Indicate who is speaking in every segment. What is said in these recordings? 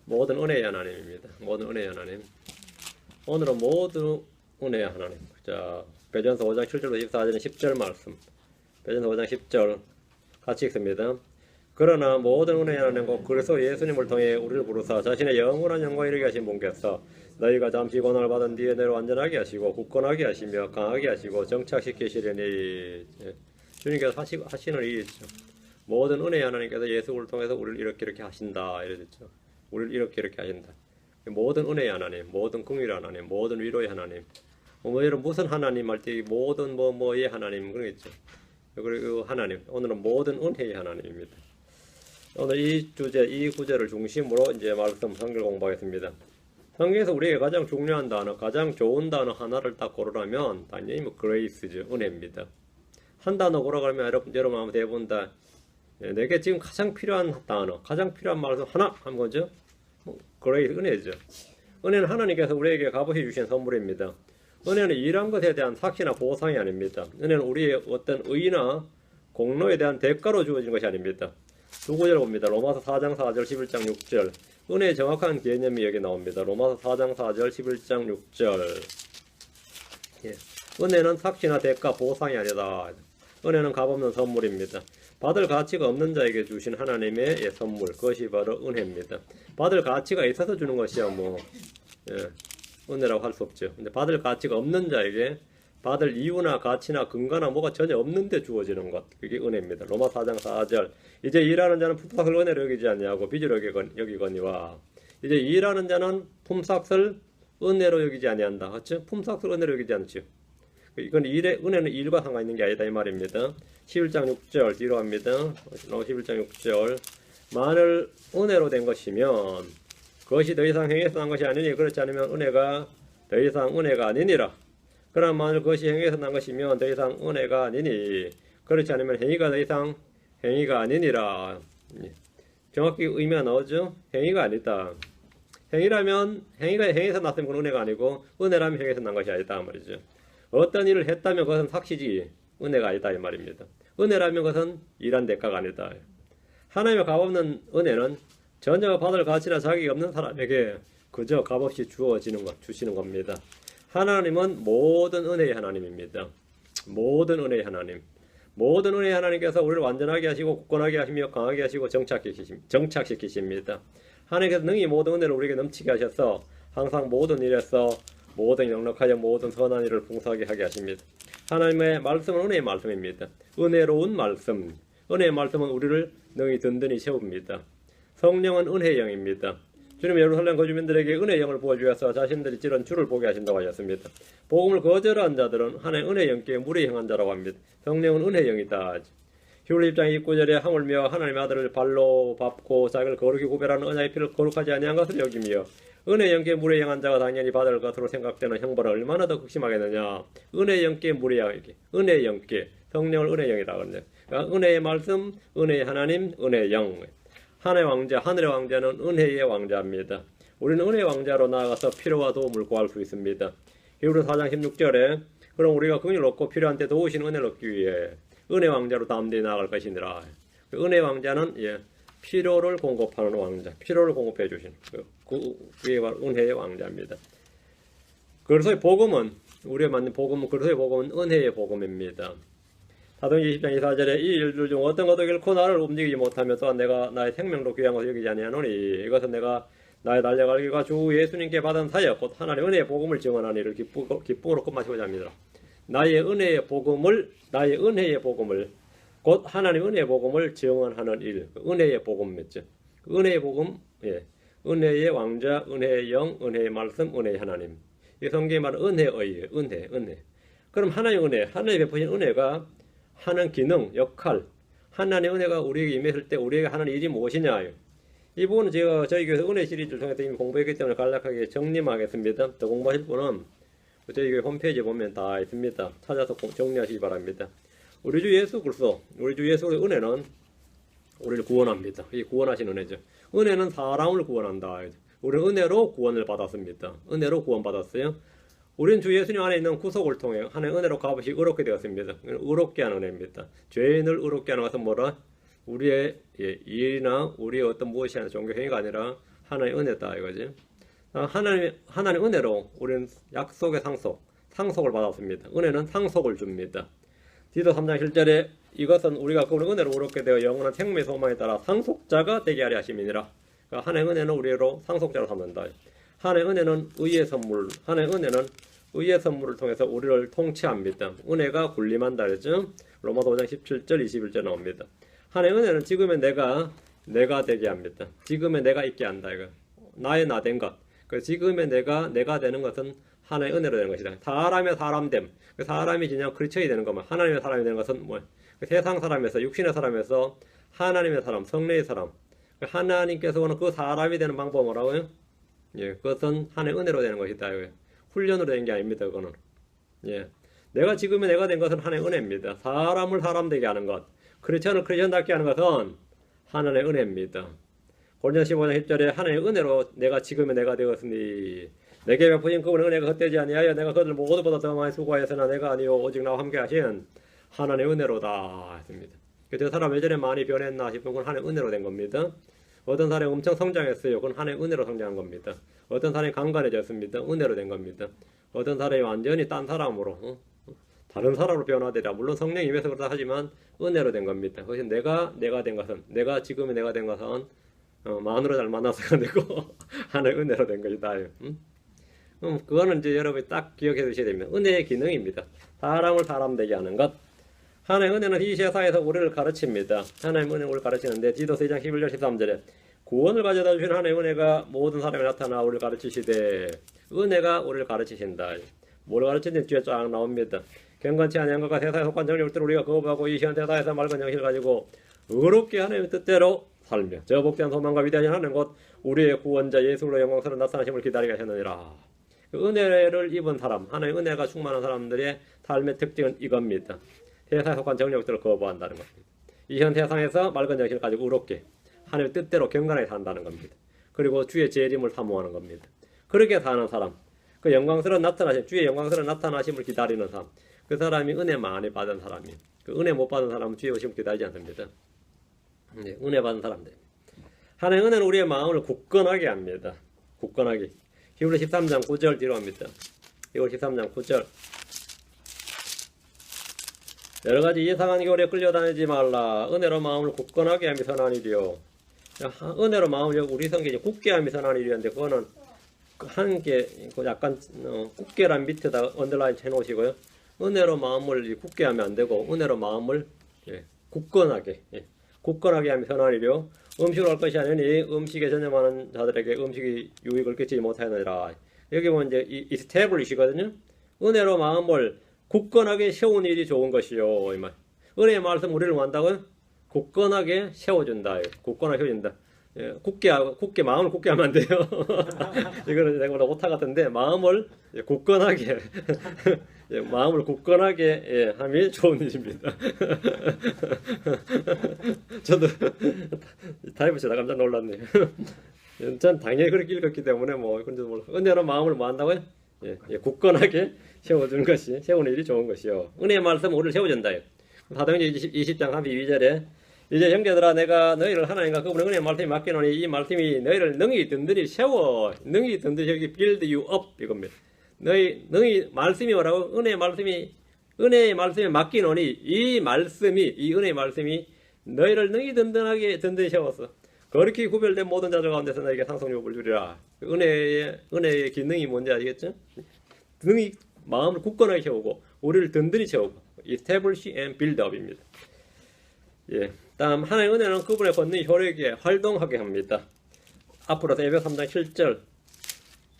Speaker 1: 모든 은혜의 하나님입니다. 모든 은혜의 하나님. 오늘은 모든 은혜의 하나님. 자, 베드로전서 5장 7절부터 24절은 10절 말씀. 베드로전서 5장 10절 같이 읽습니다. 그러나 모든 은혜의 하나님과 그리스도 예수님을 통해 우리를 부르사 자신의 영원한 영광에 이르게 하신 분께서 너희가 잠시 고난을 받은 뒤에 너희를 완전하게 하시고 굳건하게 하시며 강하게 하시고 정착시키시려니. 주님께서 하시는 일이 있죠. 모든 은혜의 하나님께서 예수를 통해서 우리를 이렇게 하신다 이랬죠. 우리를 이렇게 하신다. 모든 은혜의 하나님, 모든 긍휼의 하나님, 모든 위로의 하나님. 여러분 무슨 하나님 할 때 모든 뭐의 하나님 그러겠죠. 그리고 하나님, 오늘은 모든 은혜의 하나님입니다. 오늘 이 주제, 이 구절을 중심으로 이제 말씀 성경 공부하겠습니다. 성경에서 우리에게 가장 중요한 단어, 가장 좋은 단어 하나를 딱 고르라면 당연히 그레이스죠, 은혜입니다. 한 단어 고르라면 여러분 아마 대부분 다 내게 지금 가장 필요한 단어, 가장 필요한 말씀 하나 한 거죠. 그레이스, 은혜죠. 은혜는 하나님께서 우리에게 값없이 주신 선물입니다. 은혜는 일한 것에 대한 삭시나 보상이 아닙니다. 은혜는 우리의 어떤 의나 공로에 대한 대가로 주어진 것이 아닙니다. 두 구절 봅니다. 로마서 4장 4절 11장 6절. 은혜의 정확한 개념이 여기 나옵니다. 로마서 4장 4절 11장 6절. 예. 은혜는 삭시나 대가 보상이 아니다. 은혜는 값없는 선물입니다. 받을 가치가 없는 자에게 주신 하나님의 선물, 그것이 바로 은혜입니다. 받을 가치가 있어서 주는 것이야 은혜라고 할 수 없죠. 근데 받을 가치가 없는 자에게 받을 이유나 가치나 근거나 뭐가 전혀 없는데 주어지는 것, 그게 은혜입니다. 로마 4장 4절. 이제 일하는 자는 품삯을 은혜로 여기지 아니하고 빚으로 여기거니와. 이제 일하는 자는 품삯을 은혜로 여기지 아니한다. 그렇죠? 품삯을 은혜로 여기지 않죠. 이건 은혜는 일과 상관있는 게 아니다 이 말입니다. 11장 6절 뒤로 갑니다. 11장 6절. 만일 은혜로 된 것이면 그것이 더 이상 행해서 난 것이 아니니 그렇지 않으면 은혜가 더 이상 은혜가 아니니라. 그러나 만일 그것이 행해서 난 것이면 더 이상 은혜가 아니니 그렇지 않으면 행위가 더 이상 행위가 아니니라. 정확히 의미가 나오죠. 행위가 아니다. 행위라면 행위가 행해서 났으면 그건 은혜가 아니고 은혜라면 행해서 난 것이 아니다 말이죠. 어떤 일을 했다면 그것은 삭시지 은혜가 아니다 이 말입니다. 은혜라면 그것은 일한 대가가 아니다. 하나님의 값없는 은혜는 전혀 받을 가치나 자격이 없는 사람에게 그저 값없이 주시는 겁니다. 하나님은 모든 은혜의 하나님입니다. 모든 은혜의 하나님. 모든 은혜의 하나님께서 우리를 완전하게 하시고 굳건하게 하시며 강하게 하시고 정착시키십니다. 하나님께서 능히 모든 은혜를 우리에게 넘치게 하셔서 항상 모든 일에서 모든 영력하여 모든 선한 일을 풍성하게 하게 하십니다. 하나님의 말씀은 은혜의 말씀입니다. 은혜로운 말씀. 은혜의 말씀은 우리를 능히 든든히 세웁니다. 성령은 은혜의 영입니다. 주님은 예루살렘 거주민들에게 은혜의 영을 부어주셔서 자신들이 찌른 주를 보게 하신다고 하셨습니다. 복음을 거절한 자들은 하나님 은혜의 영께 무례 행한 자라고 합니다. 성령은 은혜의 영이다. 히브리 1장 29절에 하물며 하나님의 아들을 발로 밟고 자기를 거룩히 구별하는 은혜의 피를 거룩하지 아니한 것을 여기며 은혜의 영께 무례 행한 자가 당연히 받을 것으로 생각되는 형벌을 얼마나 더 극심하겠느냐. 은혜의 영께 무례 행하게. 은혜의 영께. 성령을 은혜의 영이라 그러는데 은혜의 말씀, 은혜의 하나님, 은혜의 영. 하나님의 왕자, 하늘의 왕자는 은혜의 왕자입니다. 우리는 은혜의 왕자로 나아가서 필요와 도움을 구할 수 있습니다. 히브리 4장 16절에 그럼 우리가 긍휼을 얻고 필요한 때 도우신 은혜를 얻기 위해 은혜 왕자로 담대히 나아갈 것이니라. 은혜 왕자는 필요를 공급하는 왕자, 필요를 공급해 주신 그게 바로 은혜의 왕자입니다. 그래서 복음은 우리가 만든 복음은 그래서의 복음은 은혜의 복음입니다. 사도행전 20장 24절에 이 일들 중 어떤 것도 결코 나를 움직이지 못하며 또한 내가 나의 생명도 귀한 것을 여기지 아니하노니 이것은 내가 나의 달려갈 길과 주 예수님께 받은 사역 곧 하나님의 은혜의 복음을 증언하는 일을 기쁨으로 끝마치고자 합니다. 나의 은혜의 복음을 곧 하나님의 은혜의 복음을 증언하는 일, 은혜의 복음이죠. 은혜의 복음, 은혜의 왕자, 은혜의 영, 은혜의 말씀, 은혜의 하나님. 이 성경에 말하는 은혜의 은혜. 그럼 하나님의 은혜, 하나님의 베푸신 은혜가 하는 기능, 역할, 하나님의 은혜가 우리에게 임했을 때 우리에게 하는 일이 무엇이냐. 이 부분은 제가 저희 교회에서 은혜 시리즈를 통해서 이미 공부했기 때문에 간략하게 정리하겠습니다. 더 공부하실 분은 저희 교회 홈페이지에 보면 다 있습니다. 찾아서 정리하시기 바랍니다. 우리 주 예수 그리스도, 우리 주 예수의 은혜는 우리를 구원합니다. 이 구원하신 은혜죠. 은혜는 사람을 구원한다. 우리는 은혜로 구원을 받았습니다. 은혜로 구원받았어요. 우리는 주 예수님 안에 있는 구속을 통해 하나님의 은혜로 값없이 의롭게 되었습니다. 의롭게 하는 은혜입니다. 죄인을 의롭게 하는 것은 뭐라? 우리의 일이나 우리의 어떤 무엇이 아니라 종교 행위가 아니라 하나의 은혜다 이거지. 하나님 은혜로 우리는 약속의 상속을 받았습니다. 은혜는 상속을 줍니다. 디도 3장 7절에 이것은 우리가 그분의 은혜로 의롭게 되어 영원한 생명의 소망에 따라 상속자가 되게 하려 하심이니라. 그러니까 하나의 은혜는 우리로 상속자로 삼는다. 하나의 은혜는 의의 선물, 하나의 은혜는 의의 선물을 통해서 우리를 통치합니다. 은혜가 군림한다 그랬죠? 로마서 5장 17절 21절 나옵니다. 하나의 은혜는 지금의 내가 되게 합니다. 지금의 내가 있게 한다 이거. 나의 나 된 것. 그 지금의 내가 되는 것은 하나의 은혜로 되는 것이다. 사람의 사람됨. 그 사람이 그냥 크리처이 되는 것만. 하나님의 사람이 되는 것은 뭐? 그 세상 사람에서 육신의 사람에서 하나님의 사람, 성령의 사람. 그 하나님께서 오는 그 사람이 되는 방법은 뭐라고요? 예, 그것은 하나의 은혜로 되는 것이다. 훈련으로 되는 게 아닙니다. 그거는. 예, 내가 지금의 내가 된 것은 하나의 은혜입니다. 사람을 사람 되게 하는 것, 크리스천을 크리스천답게 하는 것은 하나의 은혜입니다. 고린도서 15장 10절에 하나님의 은혜로 내가 지금의 내가 되었으니 내게 베푸신 그분의 은혜가 헛되지 아니하여 내가 그들 모두보다 더 많이 수고하였으나 내가 아니요 오직 나와 함께 하신 하나님의 은혜로다 했습니다. 저 사람 예전에 많이 변했나 싶은 건 하나님의 은혜로 된 겁니다. 어떤 사람이 엄청 성장했어요. 그건 하나님의 은혜로 성장한 겁니다. 어떤 사람이 강간해졌습니다. 은혜로 된 겁니다. 어떤 사람이 완전히 딴 사람으로 다른 사람으로 변화되라. 물론 성령이 임해서 그렇다 하지만 은혜로 된 겁니다. 그것이 내가 된 것은 내가 지금의 내가 된 것은 마누라 잘 만나서가 되고 하나의 은혜로 된 것이다. 그거는 이제 여러분이 딱 기억해 두셔야 됩니다. 은혜의 기능입니다. 사람을 사람 되게 하는 것. 하나님의 은혜는 이 세상에서 우리를 가르칩니다. 하나님의 은혜는 우리를 가르치는데 디도서 2장 11절 13절에 구원을 가져다 주시는 하나님의 은혜가 모든 사람에 나타나 우리를 가르치시되 은혜가 우리를 가르치신다. 뭘 가르치는지 뒤에 쫙 나옵니다. 경건치 아니한 것과 세상에 속한 정욕들을 우리가 거부하고 이 시간 세상에서 맑은 영신을 가지고 의롭게 하나님의 뜻대로 살며 저 복대한 소망과 위대하신 하나님 곧 우리의 구원자 예수로 영광스러운 나타나심을 기다리게 하셨느니라. 그 은혜를 입은 사람, 하나님의 은혜가 충만한 사람들의 삶의 특징은 이겁니다. 세상에 속한 정욕들을 거부한다는 겁니다. 이 현 세상에서 맑은 정신을 가지고 의롭게 하나님의 뜻대로 경건하게 산다는 겁니다. 그리고 주의 재림을 사모하는 겁니다. 그렇게 사는 사람, 그 영광스러운 나타나심, 주의 영광스러운 나타나심을 기다리는 사람, 그 사람이 은혜 많이 받은 사람이에요. 그 은혜 못 받은 사람은 주의 오심을 기다리지 않습니다. 은혜 받은 사람들. 하나님의 은혜는 우리의 마음을 굳건하게 합니다. 굳건하게. 히브리 13장 9절 뒤로 합니다. 히브리 13장 9절. 여러가지 이상한 교리에 끌려다니지 말라. 은혜로 마음을 굳건하게 함이 선하니리요. 은혜로 마음을 우리 성경에 굳게 함이 선하니리였는데 그거는 한 개 약간 굳게란 밑에다 언더라인 해놓으시고요. 은혜로 마음을 굳게 하면 안 되고 은혜로 마음을 굳건하게 굳건하게 함이 선하니리요. 음식을 할 것이 아니니 음식에 전념하는 자들에게 음식이 유익을 끼치지 못하느니라. 여기 보면 이제 이 스태블리시거든요. 은혜로 마음을 굳건하게 세운 일이 좋은 것이요. 이 말. 은혜의 말씀 우리를 뭐 한다고요? 굳건하게 세워준다. 굳건하게 세워준다. 굳게 마음을 굳게 하면 안 돼요. 이거는 내가 오타 같은데 마음을 굳건하게 마음을 굳건하게 함이 좋은 일입니다. 저도 타입을 다 깜짝 놀랐네요. 전 당연히 그렇게 읽었기 때문에 뭐 그런지도 몰라. 은혜로 마음을 뭐 한다고요? 굳건하게 세워주는 것이 세우는 일이 좋은 것이요. 은혜의 말씀 우리를 세워준다. 사도행전 20장 32절에 이제 형제들아 내가 너희를 하나님과 그분의 은혜의 말씀이 맡기노니 이 말씀이 너희를 능히 든든히 세워 능히 든든히 여기 build you up 이겁니다. 너희 말씀이 뭐라고? 은혜의 말씀이 맡기노니 이 은혜의 말씀이 너희를 능히 든든히 세웠어. 그렇게 구별된 모든 자들 가운데서 너에게 상속욕을 주리라. 은혜의 기능이 뭔지 아시겠죠? 능히 마음을 굳건하게 세우고 우리를 든든히 세우고 establish and build up입니다. 다음 하나님의 은혜는 그분의 권능이 효력에 활동하게 합니다. 앞으로서 에베소 3장 7절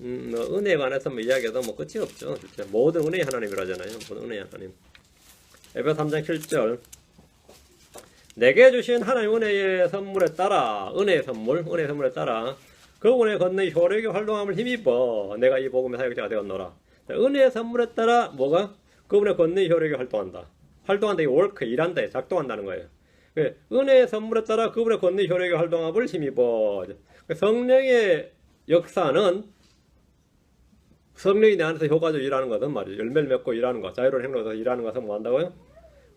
Speaker 1: 은혜에 관해서 이야기해도 끝이 없죠. 진짜. 모든 은혜의 하나님이라잖아요. 모든 은혜의 하나님. 에베소 3장 7절 내게 주신 하나님 은혜의 선물에 따라 은혜의 선물에 따라 그분의 권능이 효력에 활동함을 힘입어 내가 이 복음의 사역자가 되었노라. 은혜의 선물에 따라 뭐가? 그분의 권능이 효력에 활동한다. 활동한다. 이게 work, 일한다. 작동한다는 거예요. 은혜의 선물에 따라 그분의 권능이 효력에 활동함을 힘입어. 성령의 역사는 성령이 내 안에서 효과적으로 일하는 것은 말이죠. 열매를 맺고 일하는 것, 자유로운 행동에서 일하는 것은 뭐 한다고요?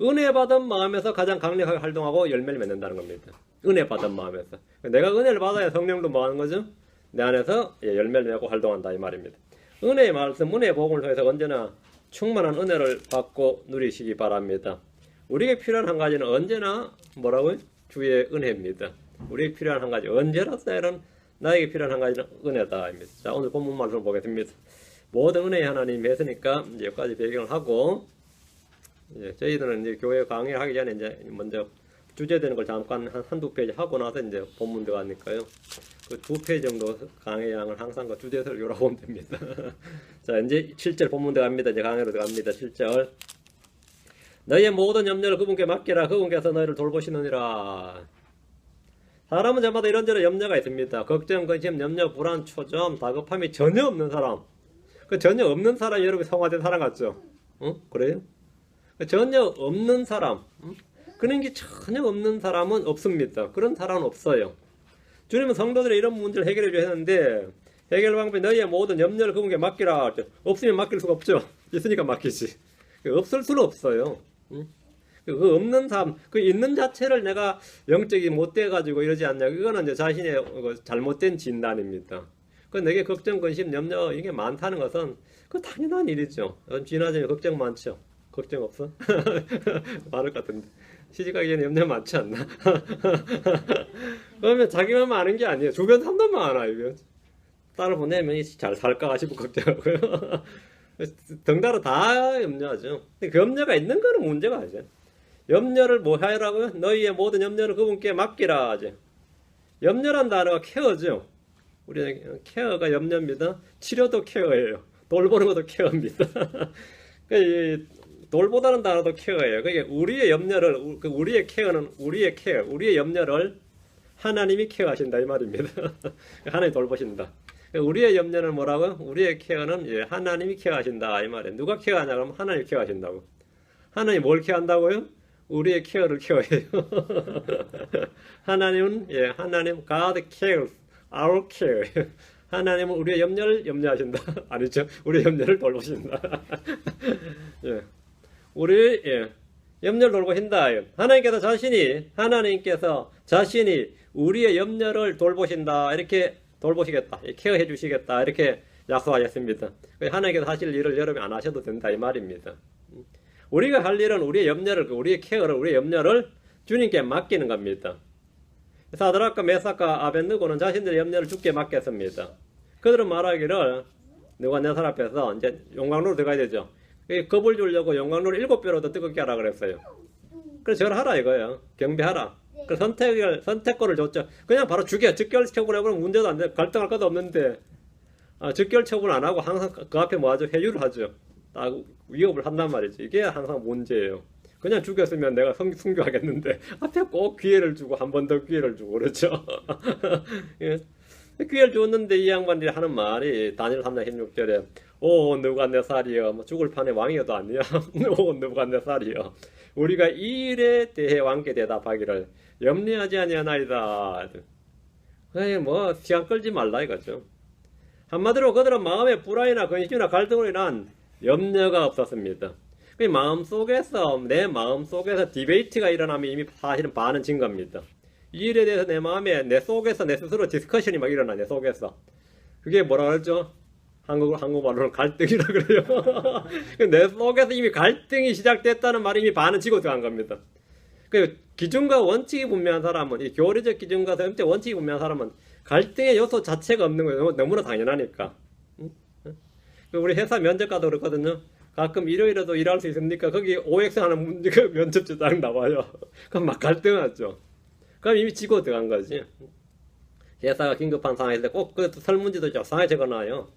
Speaker 1: 은혜 받은 마음에서 가장 강력하게 활동하고 열매를 맺는다는 겁니다. 은혜 받은 마음에서. 내가 은혜를 받아야 성령도 뭐 하는 거죠? 내 안에서 열매를 맺고 활동한다 이 말입니다. 은혜의 말씀, 은혜의 복음을 통해서 언제나 충만한 은혜를 받고 누리시기 바랍니다. 우리에게 필요한 한 가지는 언제나 뭐라고요? 주의 은혜입니다. 우리에게 필요한 한 가지, 언제라도 나에게 필요한 한 가지는 은혜다입니다. 자, 오늘 본문 말씀을 보겠습니다. 모든 은혜의 하나님이 했으니까 이제 여기까지 배경을 하고, 저희들은 이제 교회 강의를 하기 전에 이제 먼저 주제되는 걸 잠깐 한두 페이지 하고 나서 이제 본문 들어가니까요. 그 2페이지 정도 강의 양을 항상 그 주제 설교라고 보면 됩니다. 자, 이제 7절 본문 들어갑니다. 이제 강의로 들어갑니다. 7절. 너희의 모든 염려를 그분께 맡기라. 그분께서 너희를 돌보시느니라. 사람은 저마다 이런저런 염려가 있습니다. 걱정, 근심, 염려, 불안, 초점, 다급함이 전혀 없는 사람. 그 전혀 없는 사람 여러분 성화된 사람 같죠? 그래요? 전혀 없는 사람. 그런 게 전혀 없는 사람은 없습니다. 그런 사람은 없어요. 주님은 성도들의 이런 문제를 해결해 줘야 하는데 해결 방법이 너희의 모든 염려를 그분께 맡기라. 없으면 맡길 수가 없죠. 있으니까 맡기지. 없을 수는 없어요. 그 없는 삶, 그 있는 자체를 내가 영적이 못돼 가지고 이러지 않냐. 그거는 이제 자신의 잘못된 진단입니다. 그 내게 걱정, 근심, 염려 이게 많다는 것은 그 당연한 일이죠. 지나자면 걱정 많죠. 걱정 없어? 많을 것 같은데. 시집가기 전에 염려 많지 않나? 그러면 자기만 많은 게 아니에요. 주변 사람도 많아, 이거. 딸을 보내면 잘 살까 싶어 걱정하고요. 덩달아 다 염려하죠. 그 염려가 있는 거는 문제가 아니죠. 염려를 뭐 하라고요? 너희의 모든 염려를 그분께 맡기라 하죠. 염려란 단어가 케어죠. 우리는 케어가 염려입니다. 치료도 케어예요. 돌보는 것도 케어입니다. 돌보다는 단어도 케어예요. 그게 우리의 염려를, 우리의 케어는 우리의 케어, 우리의 염려를 하나님이 케어하신다 이 말입니다. 하나님이 돌보신다. 우리의 염려는 뭐라고요? 우리의 케어는 하나님이 케어하신다 이 말이에요. 누가 케어하냐 그러면 하나님이 케어하신다고. 하나님이 뭘 케어한다고요? 우리의 케어를 케어해요. 하나님은 하나님 God cares our care. 하나님은 우리의 염려를 염려하신다. 아니죠? 우리의 염려를 돌보신다. 우리 염려를 돌보신다. 하나님께서 자신이 우리의 염려를 돌보신다. 이렇게 돌보시겠다. 케어해 주시겠다. 이렇게 약속하셨습니다. 하나님께서 하실 일을 여러분이 안 하셔도 된다 이 말입니다. 우리가 할 일은 우리의 염려를, 우리의 케어를, 우리의 염려를 주님께 맡기는 겁니다. 사드락과 메삭과 아벳느고는 자신들의 염려를 주께 맡겼습니다. 그들은 말하기를 느부갓네살 앞에서 이제 용광로로 들어가야 되죠. 겁을 주려고 용광로를 7배로 더 뜨겁게 하라 그랬어요. 그래서 절하라 이거예요. 경배하라. 그 선택권을 줬죠. 그냥 바로 죽여. 즉결 처분해보면 문제도 안 돼. 갈등할 것도 없는데 즉결 처분 안 하고 항상 그 앞에 뭐 하죠? 회유를 하죠. 딱 위협을 한단 말이죠. 이게 항상 문제예요. 그냥 죽였으면 내가 순교하겠는데 앞에 꼭 기회를 주고 한 번 더 기회를 주고 그렇죠. 기회를 줬는데 이 양반들이 하는 말이 다니엘 3장 16절에 오 느부갓네살이여 뭐 죽을 판에 왕이어도 아니야. 오 느부갓네살이여 우리가 이 일에 대해 왕께 대답하기를 염려하지 아니하나이다. 뭐 시간 끌지 말라 이거죠. 한마디로 그들은 마음의 불안이나 근심이나 갈등으로 인한 염려가 없었습니다. 그 내 마음 속에서 디베이트가 일어나면 이미 사실은 반은 진 겁니다. 이 일에 대해서 내 속에서 내 스스로 디스커션이 막 일어나 내 속에서. 그게 뭐라 그러죠? 한국말로는 갈등이라 그래요. 내 속에서 이미 갈등이 시작됐다는 말이 이미 반은 지고 들어간 겁니다. 그 기준과 원칙이 분명한 사람은, 이 교리적 기준과 성적 원칙이 분명한 사람은 갈등의 요소 자체가 없는 거예요. 너무나 당연하니까. 우리 회사 면접 가도 그렇거든요. 가끔 일요일에도 일할 수 있습니까? 거기 OX 하는 문제가 면접지 딱 나와요. 그럼 막 갈등하죠. 그럼 이미 지고 들어간 거지. 회사가 긴급한 상황일 때 꼭 그 설문지도 적상하게 적어놔요.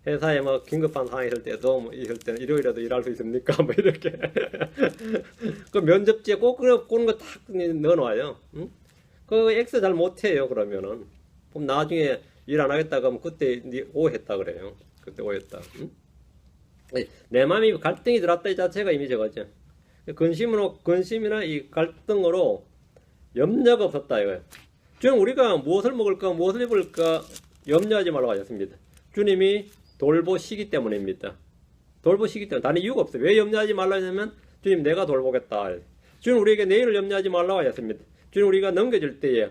Speaker 1: 회사에 뭐 긴급한 상황이 있을 때도 뭐 있을 때 일요일에도 일할 수 있습니까? 뭐 이렇게. 그 면접지에 꼭 그런 거 딱 넣어놔요. 응? 그 X 잘 못해요. 그러면은. 그럼 나중에 일 안 하겠다 그러면 그때 오했다 그래요. 그때 오했다. 응? 내 마음이 갈등이 들었다 이 자체가 이미 저거죠. 근심이나 이 갈등으로 염려가 없었다 이거예요. 주님 우리가 무엇을 먹을까 무엇을 입을까 염려하지 말라고 하셨습니다. 주님이 돌보시기 때문입니다. 돌보시기 때문에 다른 이유가 없어요. 왜 염려하지 말라 하냐면 주님 내가 돌보겠다. 주님 우리에게 내일을 염려하지 말라고 하셨습니다. 주님 우리가 넘겨질 때에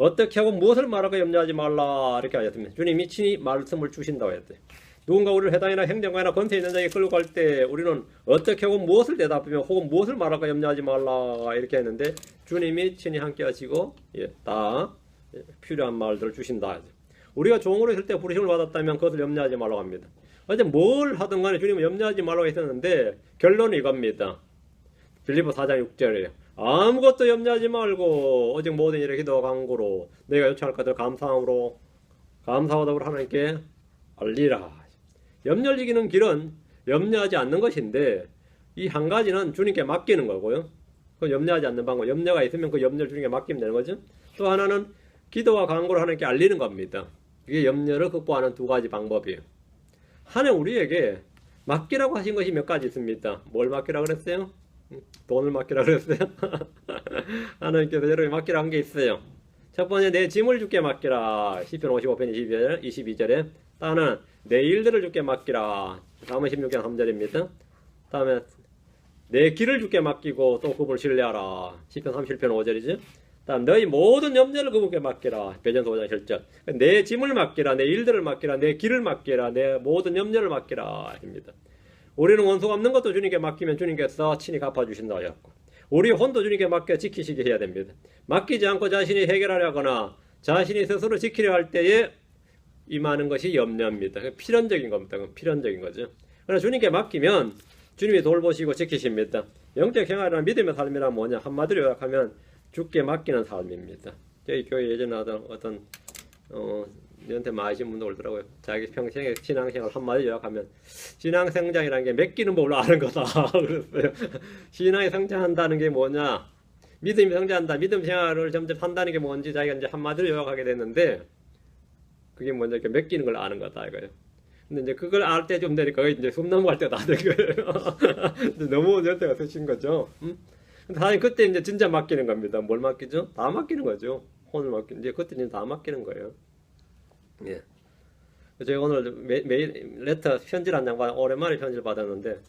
Speaker 1: 어떻게 하고 무엇을 말할까 염려하지 말라 이렇게 하셨습니다. 주님이 친히 말씀을 주신다고 했대요. 누군가 우리를 회당이나 행정가나 권세 있는 자에게 끌고 갈 때 우리는 어떻게 하고 무엇을 대답하며 혹은 무엇을 말할까 염려하지 말라 이렇게 했는데 주님이 친히 함께 하시고 다 필요한 말들을 주신다. 우리가 종으로 있을 때 부르심을 받았다면 그것을 염려하지 말라고 합니다. 어제 뭘 하든 간에 주님은 염려하지 말라고 했었는데 결론은 이겁니다. 빌립보 4장 6절이에요. 아무것도 염려하지 말고 오직 모든 일에 기도와 간구로 내가 요청할 것을 감사함으로 감사하다고 하나님께 알리라. 염려를 이기는 길은 염려하지 않는 것인데 이 한 가지는 주님께 맡기는 거고요. 그 염려하지 않는 방법, 염려가 있으면 그 염려를 주님께 맡기면 되는 거죠. 또 하나는 기도와 간구로 하나님께 알리는 겁니다. 이게 염려를 극복하는 두 가지 방법이에요. 하나님 우리에게 맡기라고 하신 것이 몇 가지 있습니다. 뭘 맡기라고 그랬어요? 돈을 맡기라고 그랬어요? 하나님께서 여러분이 맡기라고 한 게 있어요. 첫 번째, 내 짐을 주께 맡기라. 시편 55편 22절에 다음은 내 일들을 주께 맡기라. 다음은 16장 3절입니다. 다음에 내 길을 주께 맡기고 또 그분을 신뢰하라. 시편 37편 5절이죠. 다음 너희 모든 염려를 그분께 맡기라. 베전서 5장 7절. 내 짐을 맡기라. 내 일들을 맡기라. 내 길을 맡기라. 내 모든 염려를 맡기라. 입니다. 우리는 원수가 없는 것도 주님께 맡기면 주님께서 친히 갚아주신다 하였고 우리 혼도 주님께 맡겨 지키시게 해야 됩니다. 맡기지 않고 자신이 해결하려거나 자신이 스스로 지키려 할 때에 임하는 것이 염려입니다. 필연적인 겁니다. 필연적인 거죠. 그러나 주님께 맡기면 주님이 돌보시고 지키십니다. 영적 생활이나 믿음의 삶이란 뭐냐? 한마디로 요약하면 주께 맡기는 삶입니다. 저희 교회 예전에 하던 어떤 저한테 많으신 분도 오더라고요. 자기 평생의 신앙생활 한마디 요약하면 신앙성장이라는 게 맡기는 법을 아는 거다 그랬어요. 신앙이 성장한다는 게 뭐냐? 믿음이 성장한다. 믿음 생활을 점점 한다는 게 뭔지 자기가 이제 한마디로 요약하게 됐는데 그게 먼저 이렇게 맡기는 걸 아는 거다 이거예요. 근데 이제 그걸 알 때 좀 되니까 이제 숨 넘어갈 때가 다 된 거예요. 너무 연대가 드신 거죠. 근데 사실 그때 이제 진짜 맡기는 겁니다. 뭘 맡기죠? 다 맡기는 거죠. 혼을 맡기는 이제 그때 다 맡기는 거예요. 예. 제가 오늘 매일 레터 편지를 한 장 받아 오랜만에 편지를 받았는데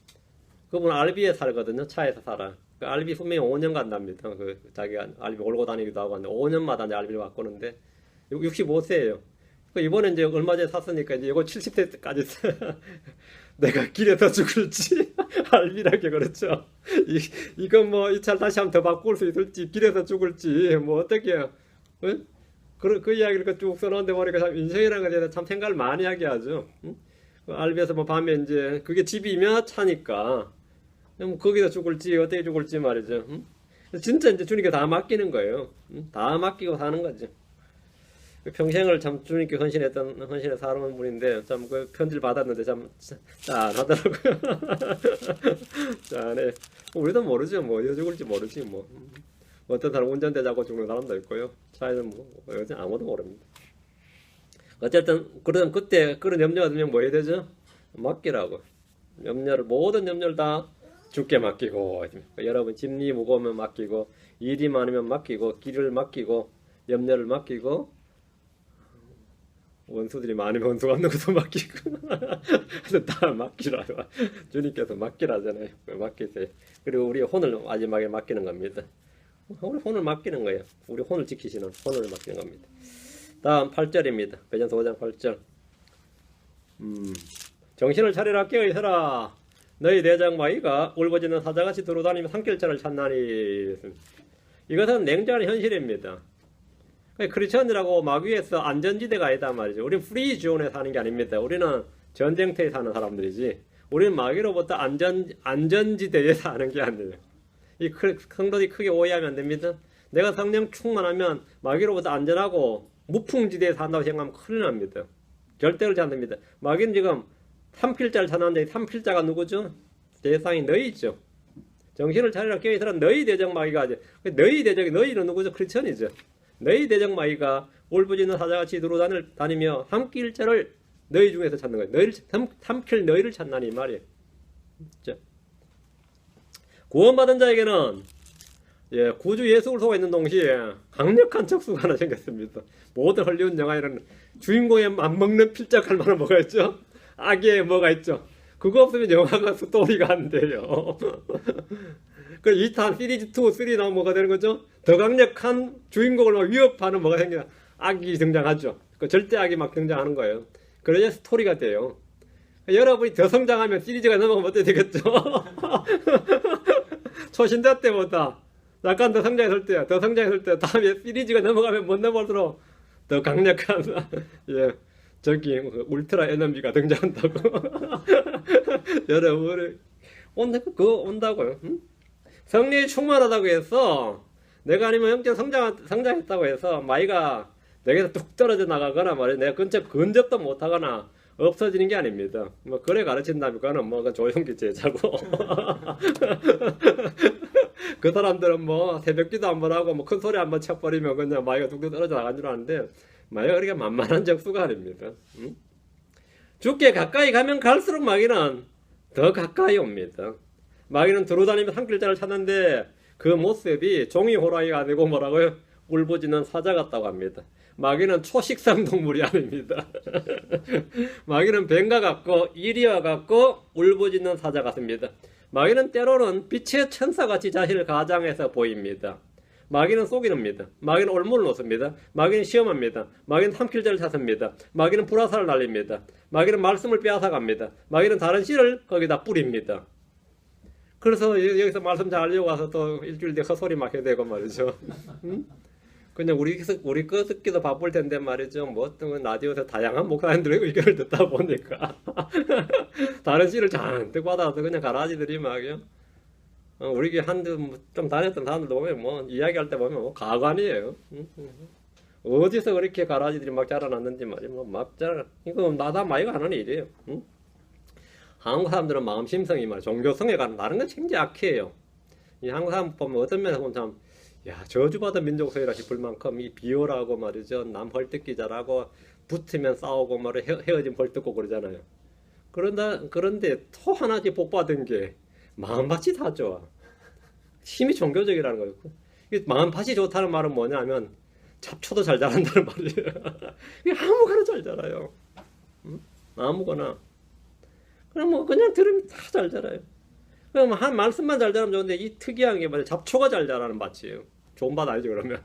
Speaker 1: 그분은 알비에 살거든요. 차에서 살아. 그 알비 분명히 5년 간답니다. 그 자기가 알비 몰고 다니기도 하고 하는데 5년마다 이제 알비를 바꾸는데 65세예요. 이번에 이제 얼마 전에 샀으니까 이제 이거 70대 때까지 내가 길에서 죽을지 알비라게 그렇죠. 이건 뭐 이 차를 다시 한번 더 바꿀 수 있을지 길에서 죽을지 뭐 어떻게 해요. 그 이야기를 쭉 써놓는데 보니까 참 인생이라는 것에 대해서 참 생각을 많이 하게 하죠. 알비에서 뭐 밤에 이제 그게 집이면 차니까 거기서 죽을지 어떻게 죽을지 말이죠. 진짜 이제 주님께 다 맡기는 거예요. 다 맡기고 사는 거죠. 평생을 참 주님께 헌신에 살아온 분인데 참 그 편지를 받았는데 참 짠하더라고요. 짠해. 우리도 모르죠. 뭐 어디서 죽을지 모르지 뭐. 어떤 사람 운전대 잡고 죽는 사람도 있고요. 차에는 뭐 요즘 아무도 모릅니다. 어쨌든 그때 그런 염려가 들면 뭐 해야 되죠? 맡기라고. 모든 염려를 다 주께 맡기고 여러분 짐이 무거우면 맡기고 일이 많으면 맡기고 길을 맡기고 염려를 맡기고 원수들이 많으면 원수가 없는 것도 맡기고 다 맡기라. 주님께서 맡기라잖아요. 맡기세요. 그리고 우리 혼을 마지막에 맡기는 겁니다. 우리 혼을 맡기는 거예요. 우리 혼을 지키시는 혼을 맡기는 겁니다. 다음 8절입니다. 베전서 5장 8절. 정신을 차리라 깨어 있어라. 너희 내장 마이가 울부짖는 사자같이 돌아다니며 산길자를 찾나니. 이것은 냉정한 현실입니다. 크리스천이라고 마귀에서 안전지대가 아니다 말이죠. 우리는 프리존에 사는 게 아닙니다. 우리는 전쟁터에 사는 사람들이지. 우리는 마귀로부터 안전지대에 사는 게 아니에요. 이 성도들이 크게 오해하면 안 됩니다. 내가 성령 충만하면 마귀로부터 안전하고 무풍지대에 산다고 생각하면 큰일 납니다. 절대 그렇지 않습니다. 마귀는 지금 삼킬자를 찾는데 삼킬자가 누구죠? 대상이 너희죠. 정신을 차리라 깨어있으라. 너희 대적 마귀가 하죠. 너희 대적이 너희는 누구죠? 크리스천이죠. 너희 대적 마귀가 울부짖는 사자같이 돌아다니며 삼킬자를 너희 중에서 찾는 거예요. 너희를 삼킬 너희를 찾나니 이 말이에요. 그렇죠? 구원받은 자에게는 구주 예수 그리스도가 있는 동시에 강력한 적수가 하나 생겼습니다. 모든 헐리우드 영화에는 주인공의 맘먹는 필적할 만한 뭐가 있죠? 악의 뭐가 있죠? 그거 없으면 영화가 스토리가 안 돼요. 그 2탄 시리즈 2, 3 나오면 뭐가 되는 거죠? 더 강력한 주인공을 막 위협하는 뭐가 생겨 악이 등장하죠. 그 절대 악이 막 등장하는 거예요. 그래야 스토리가 돼요. 여러분이 더 성장하면 시리즈가 넘어가면 어떻게 되겠죠? 초신자 때보다 약간 더 성장했을 때야. 더 성장했을 때 다음에 시리즈가 넘어가면 못 넘어갈수록 더 강력한 예 저기 울트라 에너미가 등장한다고. 여러분 그거 온다고요. 응? 성리에 충만하다고 해서 내가 아니면 영적 성장했다고 해서 마이가 내게서 뚝 떨어져 나가거나 말이야 내가 근접도 못하거나 없어지는 게 아닙니다. 뭐 그래 가르친다면 그거는 뭐 조용기 제자고 그 사람들은 뭐 새벽기도 한번 하고 뭐 큰 소리 한번 쳐버리면 그냥 마이가 뚝뚝 떨어져 나간 줄 아는데 마이가 그렇게 만만한 적수가 아닙니다. 응? 죽게 가까이 가면 갈수록 마귀는 더 가까이 옵니다. 마귀는 두루다니며 산길자를 찾는데 그 모습이 종이 호랑이가 아니고 뭐라고요? 울부짖는 사자 같다고 합니다. 마귀는 초식상 동물이 아닙니다. 마귀는 뱀과 같고 이리와 같고 울부짖는 사자 같습니다. 마귀는 때로는 빛의 천사같이 자신을 가장해서 보입니다. 마귀는 속이릅니다. 마귀는 올무를 놓습니다. 마귀는 시험합니다. 마귀는 삼킬자를 찾습니다. 마귀는 불화살을 날립니다. 마귀는 말씀을 빼앗아갑니다. 마귀는 다른 씨를 거기다 뿌립니다. 그래서 여기서 말씀 잘 알려고 와서 또 일주일 뒤에 헛소리 막 해야 되고 말이죠. 응? 그냥 우리 듣기도 바쁠 텐데 말이죠. 뭐 어떤 라디오에서 다양한 목사님들의 의견을 듣다 보니까 다른 씨를 잔뜩 받아서 그냥 가라지들이 막요. 우리 한좀 다녔던 사람들 보면 뭐 이야기할 때 보면 뭐 가관이에요. 어디서 그렇게 가라지들이 막 자라났는지 말이야. 막 자라. 이거 나다 마이가 하는 일이에요. 응? 한국 사람들은 마음 심성이 말이야. 종교성에 가는 다른 건 굉장히 약해요. 이 한국 사람 보면 어떤 면에서 보면 참 저주받은 민족성이라 싶을 만큼 이 비열하고 말이죠. 남 헐뜯기 잘하고 붙으면 싸우고 말이야. 헤어지면 헐뜯고 그러잖아요. 그런데 또 하나씩 복받은 게 마음밭이 다 좋아. 힘이 종교적이라는 거예요. 마음밭이 좋다는 말은 뭐냐면 잡초도 잘 자란다는 말이에요. 아무거나 잘 자라요. 응? 아무거나. 그럼 뭐 그냥 들으면 다 잘 자라요. 그럼 한 말씀만 잘 자라면 좋은데 이 특이한 게 뭐냐 잡초가 잘 자라는 밭이에요. 좋은 밭 아니죠 그러면.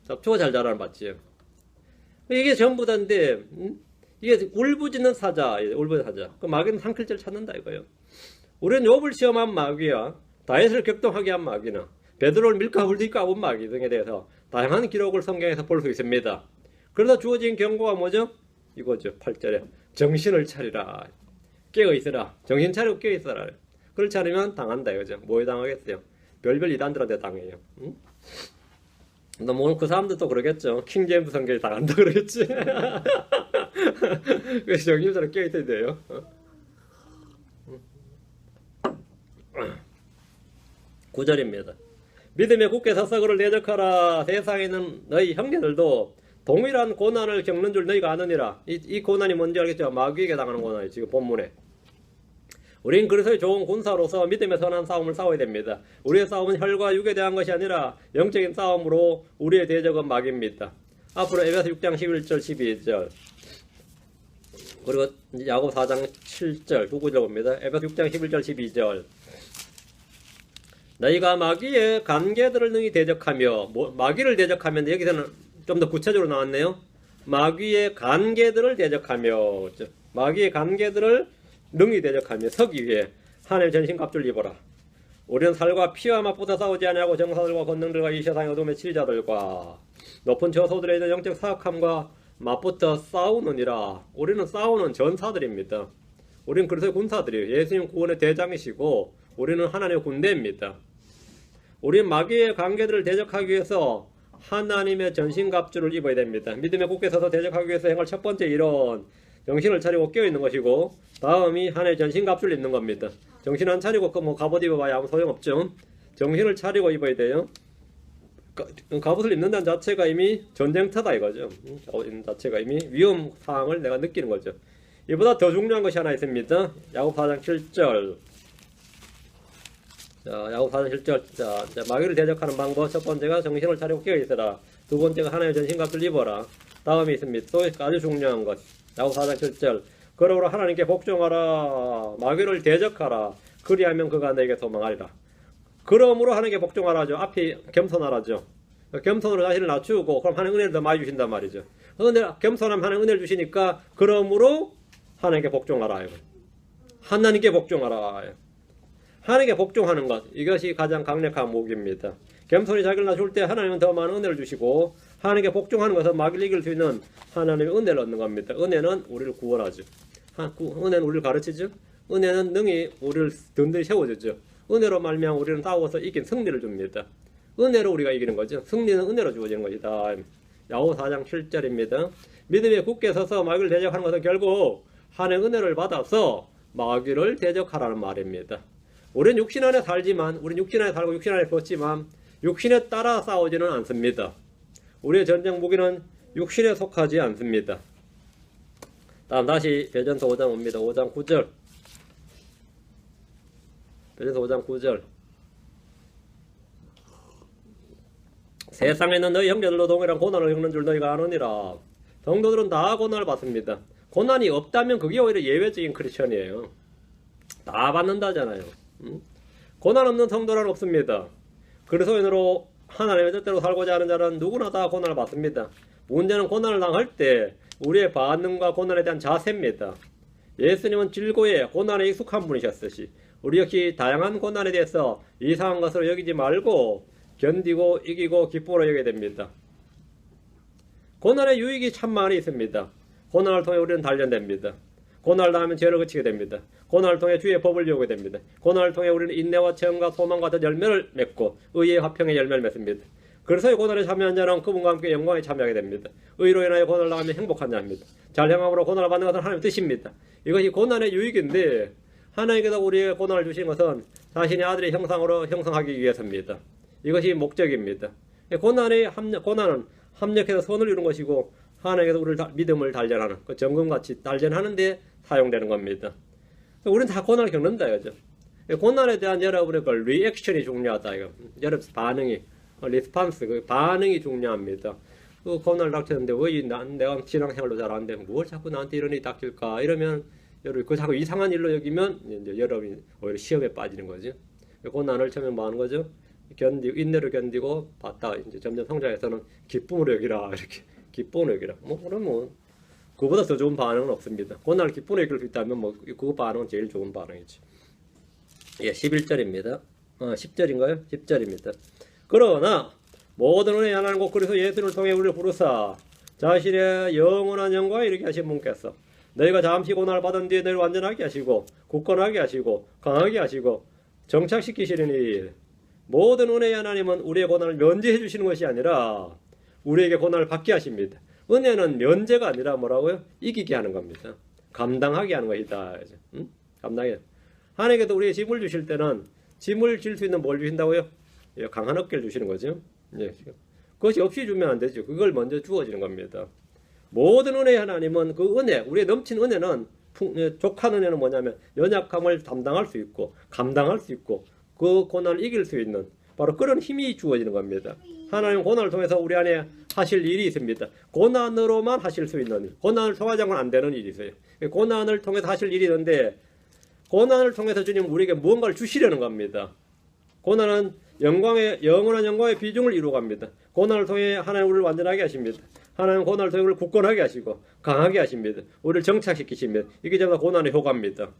Speaker 1: 잡초가 잘 자라는 밭이에요. 이게 전부 다인데 이게 울부짖는 사자, 울부짖는 사자. 그 마귀는 한 글자를 찾는다 이거예요. 우리는 욥을 시험한 마귀와 다윗을 격동하게 한 마귀나 베드로를 밀가 훌디 까본 마귀 등에 대해서 다양한 기록을 성경에서 볼 수 있습니다. 그래서 주어진 경고가 뭐죠? 이거죠. 8절에 정신을 차리라. 깨어있으라. 정신 차리고 깨어있으라. 그렇지 않으면 당한다 이거죠. 뭐에 당하겠어요? 별별 이단들한테 당해요. 응? 뭐 그 사람들도 그러겠죠. 킹제임스 성경에 당한다 그러겠지. 그래서 정신 차리고 깨어있어야 돼요. 9절입니다. 믿음에 굳게 서서 그를 대적하라. 세상에 있는 너희 형제들도 동일한 고난을 겪는 줄 너희가 아느니라. 이 고난이 뭔지 알겠죠? 마귀에게 당하는 고난이 지금 본문에. 우린 그리스도의 좋은 군사로서 믿음의 선한 싸움을 싸워야 됩니다. 우리의 싸움은 혈과 육에 대한 것이 아니라 영적인 싸움으로 우리의 대적은 마귀입니다. 앞으로 에베소 6장 11절 12절 그리고 야고보 4장 7절 두 구절 봅니다. 에베소 6장 11절 12절 너희가 마귀의 관계들을 능히 대적하며 마귀를 대적하면 여기서는 좀 더 구체적으로 나왔네요. 마귀의 관계들을 대적하며 마귀의 관계들을 능히 대적하며 서기 위해 하나님의 전신갑주를 입어라. 우리는 살과 피와 맞붙어 싸우지 아니하고 정사들과 권능들과 이 세상의 어둠의 치리자들과 높은 저소들에 있는 영적 사악함과 맞붙어 싸우느니라. 우리는 싸우는 전사들입니다. 우리는 그래서 군사들이에요. 예수님 구원의 대장이시고 우리는 하나님의 군대입니다. 우리는 마귀의 관계들을 대적하기 위해서 하나님의 전신갑주를 입어야 됩니다. 믿음에 굳게 서서 대적하기 위해서 행할 첫 번째 일은 정신을 차리고 깨어있는 것이고 다음이 하나의 전신갑주를 입는 겁니다. 정신 안 차리고 뭐 갑옷 입어봐야 아무 소용없죠. 정신을 차리고 입어야 돼요. 갑옷을 입는다는 자체가 이미 전쟁터다 이거죠. 입는 자체가 이미 위험 사항을 내가 느끼는 거죠. 이보다 더 중요한 것이 하나 있습니다. 야고보 4장 7절. 자, 야고보 4장 7절. 자, 마귀를 대적하는 방법 첫 번째가 정신을 차리고 깨어있어라. 두 번째가 하나의 전신갑주를 입어라. 다음이 있습니다. 또 아주 중요한 것. 야고보 4장 7절. 그러므로 하나님께 복종하라. 마귀를 대적하라. 그리하면 그가 너에게 도망하리라. 그러므로 하나님께 복종하라죠. 앞이 겸손하라죠. 겸손으로 자신을 낮추고 그럼 하나님 은혜를 더 많이 주신단 말이죠. 그런데 겸손하면 하나님 은혜를 주시니까 그러므로 하나님께 복종하라. 하나님께 복종하라. 하나님께 복종하는 것, 이것이 가장 강력한 무기입니다. 겸손히 자기를 낮출 때 하나님은 더 많은 은혜를 주시고 하나님께 복종하는 것은 마귀를 이길 수 있는 하나님의 은혜를 얻는 겁니다. 은혜는 우리를 구원하죠. 은혜는 우리를 가르치죠. 은혜는 능히 우리를 든든히 세워주죠. 은혜로 말미암아 우리는 싸워서 이긴 승리를 줍니다. 은혜로 우리가 이기는 거죠. 승리는 은혜로 주어지는 것이다. 야고 4장 7절입니다. 믿음에 굳게 서서 마귀를 대적하는 것은 결국 하나님의 은혜를 받아서 마귀를 대적하라는 말입니다. 우리는 육신 안에 살지만, 우리는 육신 안에 살고 육신 안에 벗지만 육신에 따라 싸우지는 않습니다. 우리의 전쟁 무기는 육신에 속하지 않습니다. 다음 다시 베전서 5장 옵니다. 5장 9절. 베전서 5장 9절. 세상에 있는 너희 형제들도 동일한 고난을 겪는 줄 너희가 아느니라. 성도들은 다 고난을 받습니다. 고난이 없다면 그게 오히려 예외적인 크리스천이에요. 다 받는다잖아요. 고난 없는 성도란 없습니다. 그리스도인으로 하나님의 뜻대로 살고자 하는 자는 누구나 다 고난을 받습니다. 문제는 고난을 당할 때 우리의 반응과 고난에 대한 자세입니다. 예수님은 질고에 고난에 익숙한 분이셨듯이 우리 역시 다양한 고난에 대해서 이상한 것으로 여기지 말고 견디고 이기고 기쁨으로 여겨야 됩니다. 고난의 유익이 참 많이 있습니다. 고난을 통해 우리는 단련됩니다. 고난을 당하면 죄를 그치게 됩니다. 고난을 통해 주의 법을 배우게 됩니다. 고난을 통해 우리는 인내와 체험과 소망 같은 열매를 맺고 의의 화평의 열매를 맺습니다. 그래서 고난에 참여한 자는 그분과 함께 영광에 참여하게 됩니다. 의로 인하여 고난을 당하면 행복한 자입니다. 잘 행함으로 고난을 받는 것은 하나님의 뜻입니다. 이것이 고난의 유익인데 하나님께서 우리에게 고난을 주신 것은 자신의 아들의 형상으로 형성하기 위해서입니다. 이것이 목적입니다. 고난은 합력해서 선을 이루는 것이고 하나님께서 우리를 믿음을 단련하는 그 정금같이 단련하는 데 사용되는 겁니다. 우리는 다 고난을 겪는다 이거죠. 고난에 대한 여러분의 그 리액션이 중요하다 이거. 여러분 반응이 리스판스 그 반응이 중요합니다. 그 고난을 닥쳤는데 왜 내가 신앙생활도 잘 안 되면 뭘 자꾸 나한테 이런 일이 닥칠까 이러면 여러분 그 자꾸 이상한 일로 여기면 이제 여러분이 오히려 시험에 빠지는 거죠. 고난을 처음에 뭐 하는 거죠? 인내를 견디고 받다 이제 점점 성장해서는 기쁨으로 여기라 이렇게 기쁨으로 여기라. 그러면 그보다 더 좋은 반응은 없습니다. 고난을 기쁨으로 여길 수 있다면 그 반응은 제일 좋은 반응이지. 예, 11절입니다. 10절인가요? 10절입니다. 그러나 모든 은혜에 하나님 곧 그리스도 예수를 통해 우리를 부르사 자신의 영원한 영광에 이르게 하신 분께서 너희가 잠시 고난을 받은 뒤에 너희를 완전하게 하시고 굳건하게 하시고 강하게 하시고 정착시키시리니 모든 은혜의 하나님은 우리의 고난을 면제해 주시는 것이 아니라 우리에게 고난을 받게 하십니다. 은혜는 면제가 아니라 뭐라고요? 이기게 하는 겁니다. 감당하게 하는 것이다. 감당해. 하나님께서 우리에게 짐을 주실 때는 짐을 질 수 있는 뭘 주신다고요? 강한 어깨를 주시는 거죠. 예. 그것이 없이 주면 안 되죠. 그걸 먼저 주어지는 겁니다. 모든 은혜의 하나님은 그 은혜, 우리의 넘친 은혜는 족한 은혜는 뭐냐면 연약함을 담당할 수 있고 감당할 수 있고 그 고난을 이길 수 있는 바로 그런 힘이 주어지는 겁니다. 하나님 고난을 통해서 우리 안에 하실 일이 있습니다. 고난으로만 하실 수 있는 일, 고난을 통하지 않고는 안 되는 일이 있어요. 고난을 통해서 하실 일이 있는데 고난을 통해서 주님 우리에게 무언가를 주시려는 겁니다. 고난은 영원한 영광의 비중을 이루어갑니다. 고난을 통해 하나님 우리를 완전하게 하십니다. 하나님 고난을 통해 우리를 굳건하게 하시고 강하게 하십니다. 우리를 정착시키십니다. 이게 전부 다 고난의 효과입니다.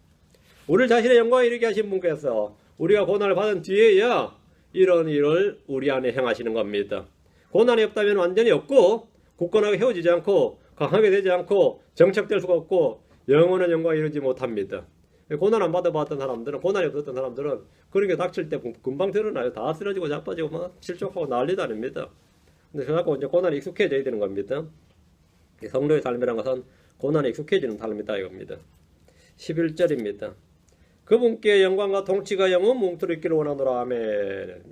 Speaker 1: 우리를 자신의 영광에 이르게 하신 분께서 우리가 고난을 받은 뒤에야 이런 일을 우리 안에 행하시는 겁니다. 고난이 없다면 완전히 없고 굳건하게 헤어지지 않고 강하게 되지 않고 정착될 수가 없고 영원한 영광에 이르지 못합니다. 고난 안 받아봤던 사람들은 고난이 없었던 사람들은 그런 게 닥칠 때 금방 드러나요. 다 쓰러지고 자빠지고 막 실족하고 난리도 아닙니다. 근데 그래갖고 이제 고난에 익숙해져야 되는 겁니다. 성도의 삶이라는 것은 고난에 익숙해지는 삶이다 이겁니다. 11절입니다. 그분께 영광과 통치가 영원 뭉틀어 있기를 원하노라. 아멘.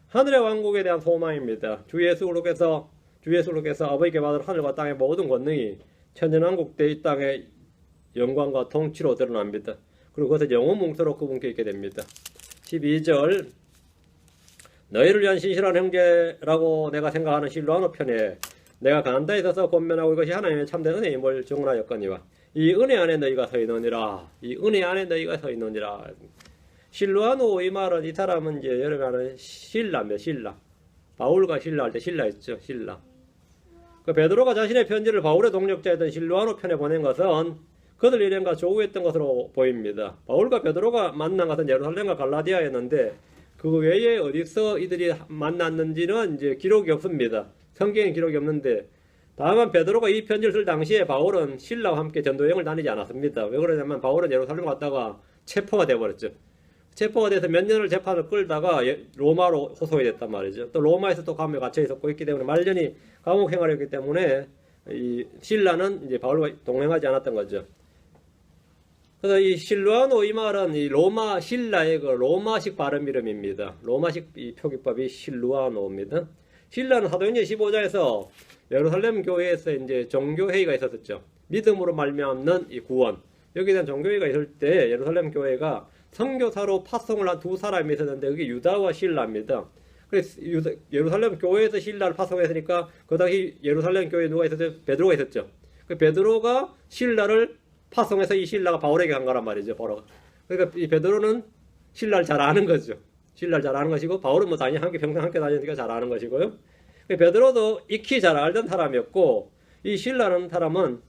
Speaker 1: 하늘의 왕국에 대한 소망입니다. 주 예수로께서 아버지께 받을 하늘과 땅의 모든 권능이 천년왕국 때 이 땅의 영광과 통치로 드러납니다. 그리고 그것을 영원 뭉틀어 그분께 있게 됩니다. 12절 너희를 위한 신실한 형제라고 내가 생각하는 실로아노 편에 내가 간다에 있어서 권면하고 이것이 하나님의 참된 은혜임을 증언하였거니와 이 은혜 안에 너희가 서 있느니라. 이 은혜 안에 너희가 서 있느니라. 실루아노 이 말은 이 사람은 이제 여러분 아는 실라입니다. 실라. 바울과 실라 할 때 실라 있죠. 실라. 그 베드로가 자신의 편지를 바울의 동력자였던 실루아노 편에 보낸 것은 그들 일행과 조우했던 것으로 보입니다. 바울과 베드로가 만난 것은 예루살렘과 갈라디아였는데 그 외에 어디서 이들이 만났는지는 이제 기록이 없습니다. 성경에 기록이 없는데 다만 베드로가 이 편지를 쓸 당시에 바울은 실라와 함께 전도 여행을 다니지 않았습니다. 왜 그러냐면 바울은 예루살렘 갔다가 체포가 돼버렸죠. 체포가 돼서 몇 년을 재판을 끌다가 로마로 호송이 됐단 말이죠. 또 로마에서 또 감옥에 갇혀 있었고 있기 때문에 말년이 감옥 생활이었기 때문에 이 실라는 이제 바울과 동행하지 않았던 거죠. 그래서 이 실루아노 이 말은 이 로마 실라의 그 로마식 발음 이름입니다. 로마식 이 표기법이 실루아노입니다. 실라는 사도행전 15장에서 예루살렘 교회에서 이제 종교회의가 있었죠. 믿음으로 말미암는 이 구원. 여기에 대한 종교회의가 있을 때 예루살렘 교회가 선교사로 파송을 한 두 사람이 있었는데 그게 유다와 실라입니다. 그래서 예루살렘 교회에서 실라를 파송했으니까 그 당시 예루살렘 교회에 누가 있었죠? 베드로가 있었죠. 그 베드로가 실라를 파송해서 이 실라가 바울에게 간 거란 말이죠. 바로. 그러니까 이 베드로는 실라를 잘 아는 거죠. 신라를 잘 아는 것이고 바울은 뭐 당연히 함께 평생 함께 다니니까 잘 아는 것이고요. 베드로도 익히 잘 알던 사람이었고 이 실라는 사람은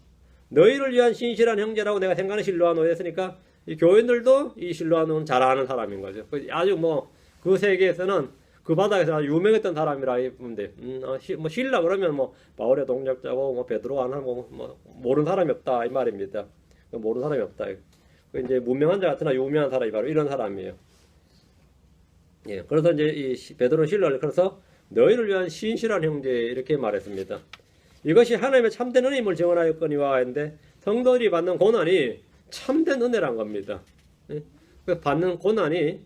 Speaker 1: 너희를 위한 신실한 형제라고 내가 생각하는 실루아노였으니까 이 교인들도 이 실루아노는 잘 아는 사람인 거죠. 아주 뭐 그 세계에서는 그 바닥에서 아주 유명했던 사람이라 보면 돼. 뭐 실라 그러면 뭐 바울의 동력자고 뭐 베드로가 안 하고 뭐 모르는 사람이 없다 이 말입니다. 모르는 사람이 없다. 이제 무명한 자 같으나 유명한 사람이 바로 이런 사람이에요. 예, 그래서 이제 이 베드로는 실라를 그래서 너희를 위한 신실한 형제 이렇게 말했습니다. 이것이 하나님의 참된 은혜임을 증언하였거니와 했는데 성도들이 받는 고난이 참된 은혜란 겁니다. 예? 받는 고난이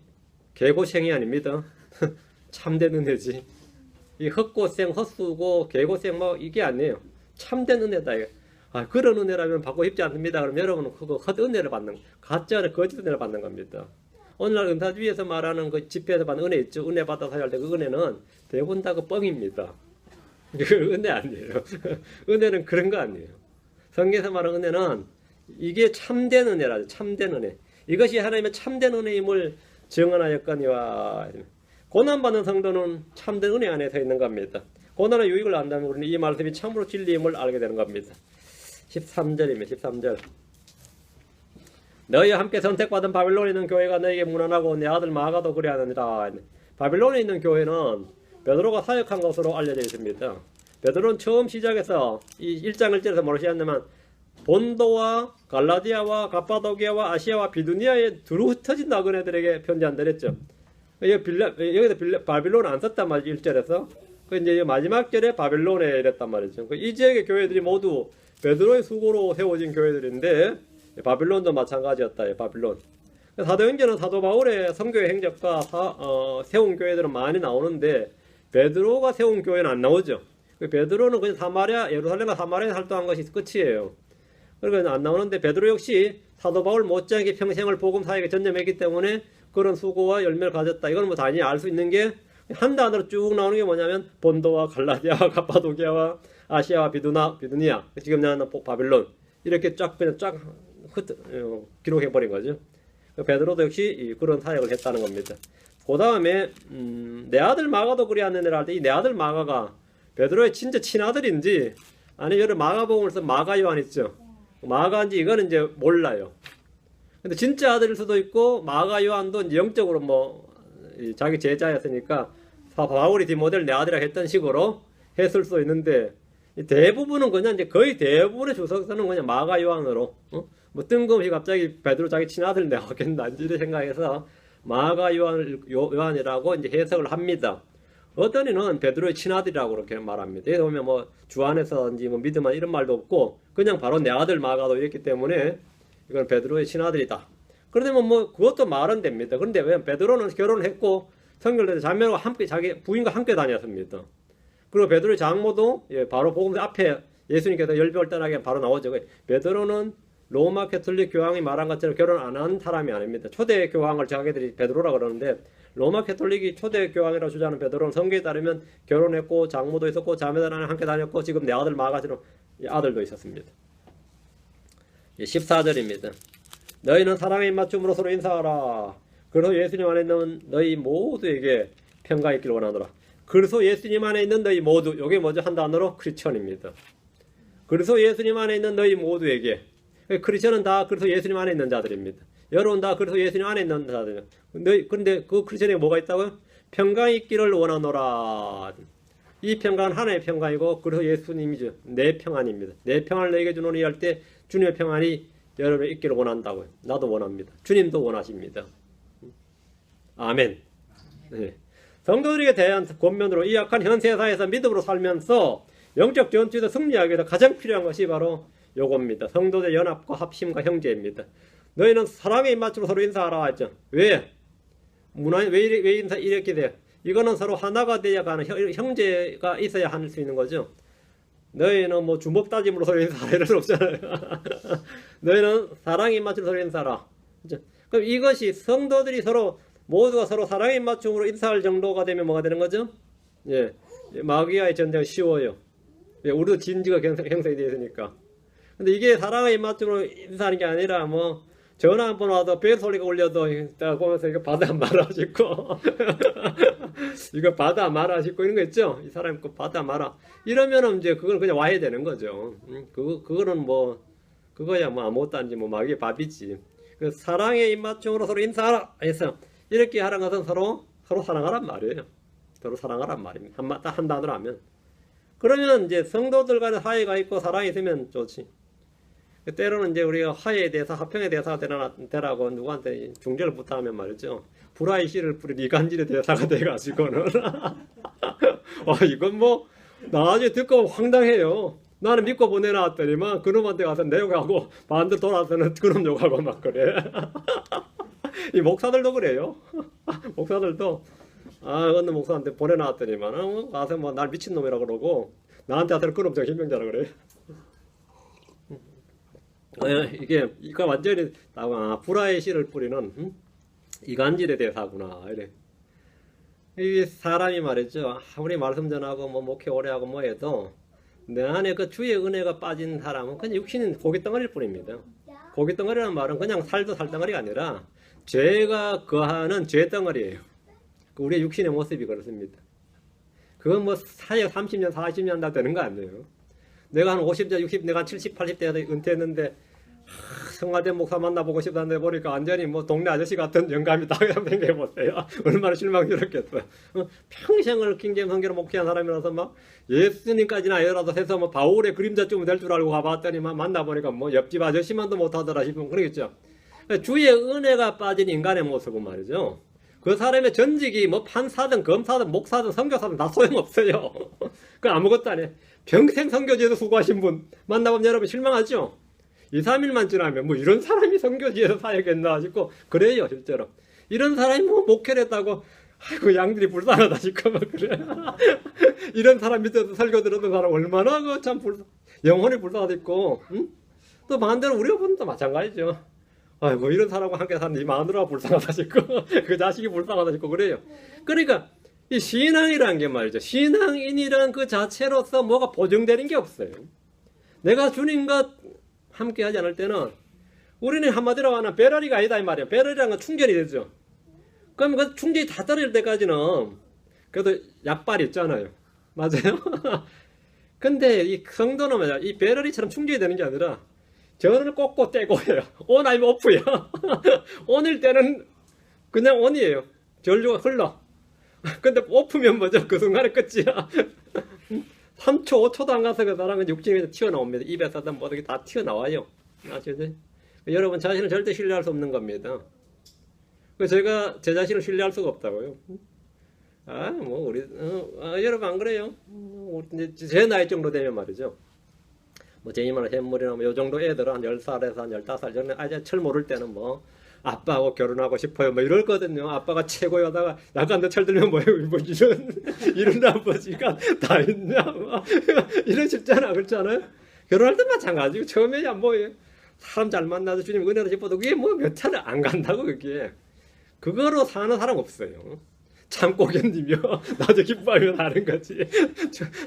Speaker 1: 개고생이 아닙니다. 참된 은혜지. 이 헛고생, 헛수고, 개고생 뭐 이게 아니에요. 참된 은혜다. 아, 그런 은혜라면 받고 싶지 않습니다. 그럼 여러분은 그거 헛은혜를 받는, 가짜 거짓 은혜를 받는 겁니다. 오늘날 은사주의에서 말하는 그 집회에서 받는 은혜 있죠. 은혜 받아 사용할 때 그 은혜는 대부분 다 그 뻥입니다. 그 은혜 아니에요. 은혜는 그런 거 아니에요. 성경에서 말하는 은혜는 이게 참된 은혜라죠. 참된 은혜. 이것이 하나님의 참된 은혜임을 증언하였거니와. 고난받는 성도는 참된 은혜 안에 서 있는 겁니다. 고난의 유익을 안다면 우리는 이 말씀이 참으로 진리임을 알게 되는 겁니다. 13절입니다. 13절. 너희와 함께 선택받은 바빌론에 있는 교회가 너희에게 무난하고 내 아들 마가도 그리하느니라. 바빌론에 있는 교회는 베드로가 사역한 것으로 알려져 있습니다. 베드로는 처음 시작해서 이 1장 1절에서 뭐라고 하냐면 본도와 갈라디아와 갑바도기아와 아시아와 비두니아에 두루 흩어진 나그네들에게 편지한다 그랬죠. 여기서 바빌론을 안 썼단 말이죠. 1절에서. 이제 마지막 절에 바빌론에 이랬단 말이죠. 이 지역의 교회들이 모두 베드로의 수고로 세워진 교회들인데 바빌론도 마찬가지였다. 바빌론. 사도행전은 사도 바울의 선교의 행적과 세운 교회들은 많이 나오는데 베드로가 세운 교회는 안 나오죠. 베드로는 그냥 사마리아, 예루살렘과 사마리아에 활동한 것이 끝이에요. 그러니까 안 나오는데 베드로 역시 사도 바울 못지않게 평생을 복음 사역에 전념했기 때문에 그런 수고와 열매를 가졌다. 이건 뭐 당연히 알 수 있는 게 한 단어로 쭉 나오는 게 뭐냐면 본도와 갈라디아와 갑바도기아와 아시아와 비두니아 지금 나오는 바빌론 이렇게 그냥 기록해 버린 거죠. 베드로도 역시 그런 사역을 했다는 겁니다. 그 다음에 내 아들 마가도 그리하느니라 할 때 이 내 아들 마가가 베드로의 진짜 친아들인지 아니 여러 마가복음을 쓴 마가 요한 있죠. 마가인지 이거는 이제 몰라요. 근데 진짜 아들일 수도 있고 마가 요한도 이제 영적으로 뭐 자기 제자였으니까 바울이 디모데를 내 아들이라 했던 식으로 했을 수도 있는데 대부분은 그냥 이제 거의 대부분의 주석서는 그냥 마가 요한으로 뭐 뜬금없이 갑자기 베드로 자기 친아들 내가겠나 이런 생각해서 마가 요한이라고 이제 해석을 합니다. 어떤 이는 베드로의 친아들이라고 그렇게 말합니다. 여기 보면 뭐 주 안에서인지 뭐 믿으면 이런 말도 없고 그냥 바로 내 아들 마가도 이랬기 때문에 이건 베드로의 친아들이다. 그런데 뭐 그것도 말은 됩니다. 그런데 왜 베드로는 결혼을 했고 성결된 자매와 함께 자기 부인과 함께 다녔습니다. 그리고 베드로의 장모도 바로 복음서 앞에 예수님께서 열병을 떠나게 바로 나오죠. 베드로는 로마 캐톨릭 교황이 말한 것처럼 결혼 안 한 사람이 아닙니다. 초대 교황을 자기들이 베드로라 그러는데 로마 캐톨릭이 초대 교황이라고 주장하는 베드로는 성경에 따르면 결혼했고 장모도 있었고 자매들랑 함께 다녔고 지금 내 아들 마가처럼 아들도 있었습니다. 14절입니다. 너희는 사랑에 입맞춤으로 서로 인사하라. 그래서 예수님 안에 있는 너희 모두에게 평강 있기를 원하노라. 그래서 예수님 안에 있는 너희 모두, 이게 뭐죠? 한 단어로 크리스천입니다. 그래서 예수님 안에 있는 너희 모두에게, 크리스천은 다 그래서 예수님 안에 있는 자들입니다. 여러분 다 그래서 예수님 안에 있는 자들이에요. 그런데 그 크리스천에 뭐가 있다고요? 평강 있기를 원하노라. 이 평강은 하나님의 평강이고, 그래서 예수님이죠. 내 평안입니다. 내 평안을 너에게 주노니 할 때 주님의 평안이 여러분에 있기를 원한다고요. 나도 원합니다. 주님도 원하십니다. 아멘. 네. 성도들에게 대한 권면으로 이 약한 현 세상에서 믿음으로 살면서 영적 전투에서 승리하기 위해서 가장 필요한 것이 바로 요겁니다. 성도들의 연합과 합심과 형제입니다. 너희는 사랑의 입맞춤으로 서로 인사하라 했죠. 왜? 왜 이렇게 돼요? 이거는 서로 하나가 되어야 가는 형제가 있어야 할 수 있는 거죠. 너희는 뭐 주먹 다짐으로 서로 인사하라 이럴 수 없잖아요. 너희는 사랑의 입맞춤으로 서로 인사하라. 그렇죠? 그럼 이것이 성도들이 서로 모두가 서로 사랑의 입맞춤으로 인사할 정도가 되면 뭐가 되는 거죠? 예, 마귀와의 전쟁은 쉬워요. 예, 우리도 진지가 형성이 되어 있으니까. 근데 이게 사랑의 입맞춤으로 인사하는 게 아니라 뭐 전화 한 번 와도 벨 소리가 울려도 딱 보면서 이거 받아 말아 싶고 이거 받아 말아 싶고 이런 거 있죠? 이 사람이 그 받아 말아 이러면은 이제 그걸 그냥 와야 되는 거죠. 그거는 뭐 그거야 뭐 아무것도 아니지 뭐 마귀의 밥이지. 그 사랑의 입맞춤으로 서로 인사하라 해서 이렇게 하는 것은 서로 사랑하란 말이에요. 서로 사랑하란 말입니다. 한 단어로 하면. 그러면 이제 성도들 간에 화해가 있고 사랑이 있으면 좋지. 때로는 이제 우리가 화해에 대해서 합평에 대해서 되라고 누구한테 중재를 부탁하면 말이죠. 불화의 씨를 뿌린 이간질의 대사가 돼가지고는 와 이건 뭐 나중에 듣고 황당해요. 나는 믿고 보내놨더니만 그놈한테 가서 내 욕하고 반대로 돌아서는 그놈 욕하고 막 그래. 이 목사들도 그래요. 목사들도 어느 목사한테 보내놨더니만 가서 뭐 날 미친놈이라 그러고 나한테 와서는 그놈 저 힘병자라 그래. 이게 완전히 불화의 씨를 뿌리는 이간질의 대사구나 이래. 이 사람이 말이죠. 아무리 말씀 전하고 뭐 목회 오래 하고 뭐 해도 내 안에 그 주의 은혜가 빠진 사람은 그냥 육신은 고깃덩어리일 뿐입니다. 고깃덩어리라는 말은 그냥 살도 살덩어리가 아니라 죄가 거하는 죄덩어리예요. 우리의 육신의 모습이 그렇습니다. 그건 뭐 사역 30년 40년 다 되는 거 아니에요. 내가 한 50대 60 내가 한 70, 80대 은퇴했는데 성화된 목사 만나보고 싶다는데 보니까 완전히 뭐 동네 아저씨 같은 영감이 다 생겨보세요. 얼마나 실망스럽겠어요. 평생을 킹제임 성교로 목회한 사람이라서 막 예수님까지나 아니라도 해서 뭐 바울의 그림자쯤 될 줄 알고 가봤더니만 만나보니까 뭐 옆집 아저씨만도 못하더라 싶으면 그러겠죠. 주의 은혜가 빠진 인간의 모습은 말이죠. 그 사람의 전직이 뭐 판사든 검사든 목사든 선교사든 다 소용없어요. 그 아무것도 아니에요. 평생 선교지에서 수고하신 분 만나보면 여러분 실망하죠? 2, 3일만 지나면 뭐 이런 사람이 선교지에서 사역했나 싶고 그래요 실제로. 이런 사람이 뭐 목회를 했다고 아이고 양들이 불쌍하다 싶고 막 그래. 이런 사람 밑에서 설교 들었던 사람 얼마나 그 참 영혼이 불쌍하다 싶고 또 반대로 우리가 보는 또 마찬가지죠. 아이고 이런 사람과 함께 사는 이 마누라가 불쌍하다 싶고 그 자식이 불쌍하다 싶고 그래요. 그러니까 이 신앙이라는 게 말이죠. 신앙인이란 그 자체로서 뭐가 보증되는 게 없어요. 내가 주님과 함께 하지 않을 때는 우리는 한마디로 하면 배럴이가 아니다 이 말이에요. 배럴이라는 건 충전이 되죠. 그럼 그 충전이 다 떨어질 때까지는 그래도 약발이 있잖아요. 맞아요? 근데 이 성도는 뭐냐, 이 배럴이처럼 충전이 되는 게 아니라 전을 꽂고 떼고 해요. 온 아니면 오프야. 온일 때는 그냥 온이에요. 전류가 흘러. 근데 오프면 뭐죠? 그 순간에 끝이야. 3초, 5초도 안 가서 그 사람은 육신에서 튀어나옵니다. 입에서든 뭐든 다 튀어나와요. 아시죠? 여러분 자신을 절대 신뢰할 수 없는 겁니다. 제가 제 자신을 신뢰할 수가 없다고요. 여러분 안 그래요? 제 나이 정도 되면 말이죠. 뭐 제이만한 샘물이나 뭐 요 정도 애들은 한 10살에서 한 15살 전에 아직 철 모를 때는 뭐 아빠하고 결혼하고 싶어요 뭐 이럴거든요. 아빠가 최고요 하다가 약간 더 철들면 뭐 이런 아버지가 다 있냐 뭐 이러십잖아. 그렇잖아요. 결혼할 때 마찬가지고 처음에야 뭐예요. 사람 잘 만나서 주님 은혜로 싶어도 그게 뭐 몇 차례 안 간다고. 그게 그거로 사는 사람 없어요. 참고 견디며 나도 기뻐하며 사는 거지.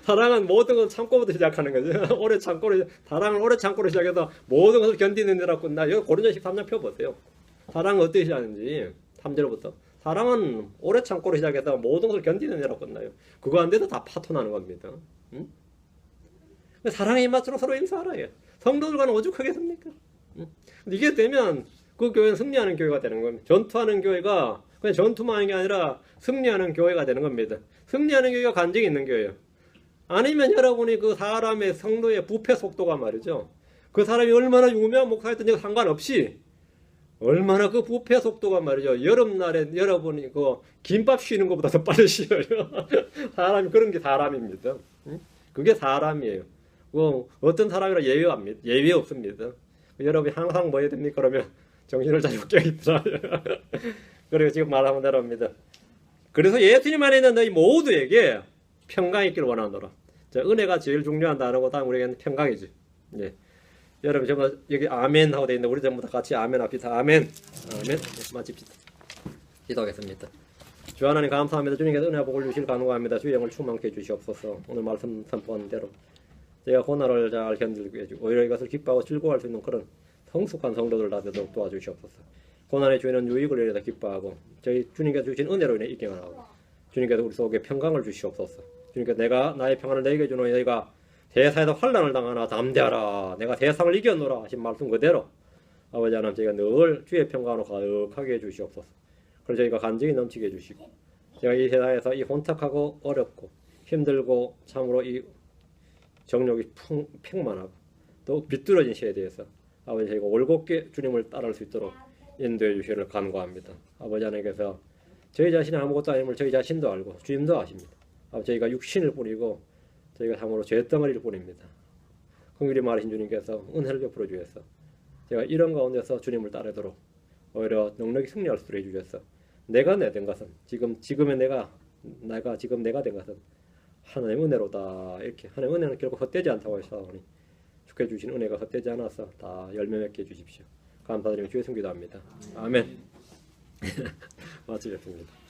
Speaker 1: 사랑은 모든 건 참고부터 시작하는 거죠. 오래 참고로, 사랑을 오래 참고로 시작해서 모든 것을 견디는 데라고. 나 여기 고린도 13장 펴보세요. 사랑은 어떻게 시작하는지. 3절부터. 사랑은 오래 참고로 시작해서 모든 것을 견디는 애라고 끝나요. 그거 안 돼도 다 파토나는 겁니다. 응? 사랑의 입맛으로 서로 인사하라. 성도들과는 오죽하겠습니까? 응? 이게 되면 그 교회는 승리하는 교회가 되는 겁니다. 전투하는 교회가 그냥 전투만 하는 게 아니라 승리하는 교회가 되는 겁니다. 승리하는 교회가 간증이 있는 교회예요. 아니면 여러분이 그 사람의 성도의 부패 속도가 말이죠. 그 사람이 얼마나 유명한 목사였든지 상관없이 얼마나 그 부패 속도가 말이죠. 여름날에 여러분이 그 김밥 쉬는 것보다 더 빨리 쉬어요. 사람이 그런 게 사람입니다. 그게 사람이에요. 어떤 사람이라 예외 없습니다. 여러분이 항상 뭐 해야 됩니까? 그러면 정신을 잘 못 깨있더라. 그리고 지금 말하면 대로입니다. 그래서 예수님 안에 있는 너희 모두에게 평강이 있기를 원하노라. 자, 은혜가 제일 중요한 단어고 다음 우리에게는 평강이지. 예. 여러분 전부 여기 아멘 하고 돼 있는데 우리 전부 다 같이 아멘 합시다. 아멘. 아멘. 네, 마칩시다. 기도하겠습니다. 주 하나님 감사합니다. 주님께서 은혜와 복을 주실 간구합니다. 주의 영을 충만케 해주시옵소서. 오늘 말씀 선포한 대로 제가 고난을 잘 견디게 해주고 오히려 이것을 기뻐하고 즐거워할 수 있는 그런 성숙한 성도들 되도록 도와주시옵소서. 고난의 주인은 유익을 위해서 기뻐하고 저희 주님께서 주신 은혜로 인해 있기만 하고 주님께서 우리 속에 평강을 주시옵소서. 주님께서 내가 나의 평안을 내게 주노니 너희가 대사에서 환난을 당하나 담대하라. 내가 대상을 이겨노라 하신 말씀 그대로 아버지 하나님 저희가 늘 주의 평강으로 가득하게 해주시옵소서. 그래서 저희가 간증이 넘치게 해주시고 제가 이 세상에서 이 혼탁하고 어렵고 힘들고 참으로 이 정욕이 팽만하고 또 비뚤어진 시에 대해서 아버지 저희가 올곧게 주님을 따라갈 수 있도록 인도해 주시기를 간구합니다. 아버지 하나님께서 저희 자신이 아무것도 아님을 저희 자신도 알고 주님도 아십니다. 아버지 저희가 육신일 뿐이고 저희가 참으로 죄덩어리일 뿐입니다. 긍휼히 말하신 주님께서 은혜를 베풀어 주셔서 제가 이런 가운데서 주님을 따르도록 오히려 넉넉히 승리할 수 있도록 해주셔서 내가 된 것은 지금의 내가 지금 내가 된 것은 하나님의 은혜로다. 이렇게 하나님의 은혜는 결국 헛되지 않다고 하시오니 주께 주신 은혜가 헛되지 않아서 다 열매 맺게 해주십시오. 감사드리며 주의 성기도합니다. 아멘. 마치겠습니다.